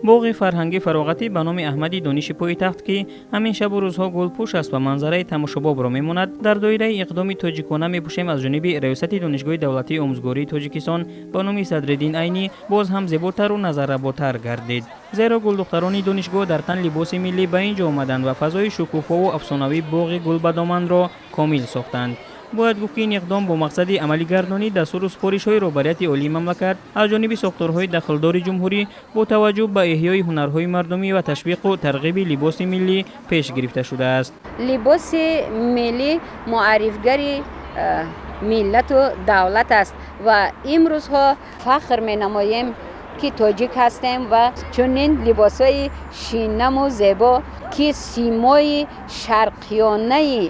боғи фарҳангӣ фароғатӣ ба номи Аҳмади Дониши пойтахт ки ҳамин шабу рӯзҳо гулпӯш аст ва манзараи тамошобобро мемонад, дар доираи иқдоми Тоҷикона мепӯшем аз ҷониби раёсати Донишгоҳи давлатии омӯзгории Тоҷикистон ба номи Садриддин Айнӣ боз ҳам зеботару назарработар гардид. зеро гулдухтарони донишгоҳ дар тан либоси миллӣ ба ин ҷо омаданд ва фазои шукуфову афсонавии боғи гулбадоманро комил сохтанд. бояд гуфт ки ин иқдом бо мақсади амалигардонӣ дастуру супоришҳои роҳбарияти олии мамлакат аз ҷониби сохторҳои дахлдори ҷумҳурӣ бо таваҷҷӯҳ ба эҳёи ҳунарҳои мардумӣ ва ташвиқу тарғиби либоси миллӣ пеш гирифта шудааст. либоси миллӣ муаррифгари миллату давлат аст ва имрӯзҳо фахр менамоем ки тоҷик ҳастем ва чунин либосҳои шинаму зебо ки симои шарқиёнаи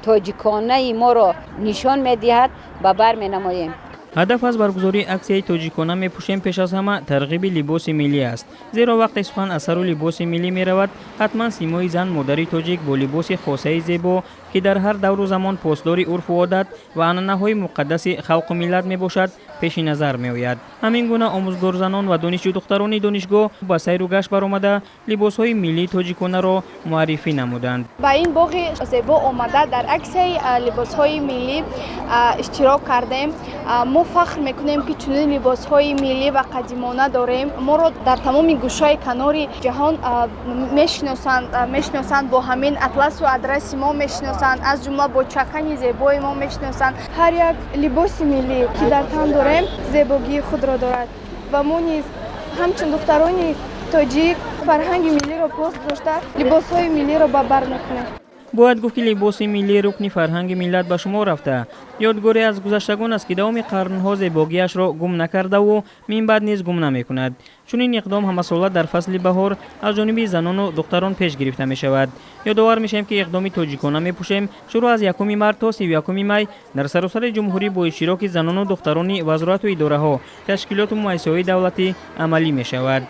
тоҷиконаи моро нишон медиҳад ба бар менамоем. ҳадаф аз баргузории аксияи Тоҷикона мепӯшем пеш аз ҳама тарғиби либоси миллӣ аст. зеро вақте сухан аз сару либоси миллӣ меравад, ҳатман симои зан модари тоҷик бо либоси хосаи зебо ки дар ҳар давру замон постдори урфу одат ва анъанаҳои муқаддаси халқу миллат мебошад, пеши назар меояд. ҳамин гуна омӯзгорзанон ва донишҷӯ-духтарони донишгоҳ ба сайру гашт баромада либосҳои миллии Тоҷиконаро муаррифӣ намуданд. ба ин боғи зебо омада дар аксияи либосҳои миллӣ иштирок кардем. мо фахр мекунем ки чунин либосҳои миллӣ ва қадимона дорем. моро дар тамоми гӯшаи канори ҷаҳон мешиносанд, бо ҳамин атласу адраси мо мешиносанд, аз ҷумла бо чакани зебои мо мешиносанд. ҳар як либоси миллӣ ки дар тан дорем зебогии худро дорад ва мо низ ҳамчун духтарони тоҷик фарҳанги миллиро пост дошта либосҳои миллиро ба бар мекунем. бояд гуфт ки либоси миллӣ рукни фарҳанги миллат ба шумор рафта, ёдгоре аз гузаштагон аст ки давоми қарнҳо зебогиашро гум накардаву минбаъд низ гум намекунад. чунин иқдом ҳамасола дар фасли баҳор аз ҷониби занону духтарон пеш гирифта мешавад. ёдовар мешавем ки иқдоми Тоҷикона мепӯшем шурӯъ аз 1 март то 31 май дар саросари ҷумҳурӣ бо иштироки занону духтарони вазорату идораҳо, ташкилоту муассисаҳои давлатӣ амалӣ мешавад.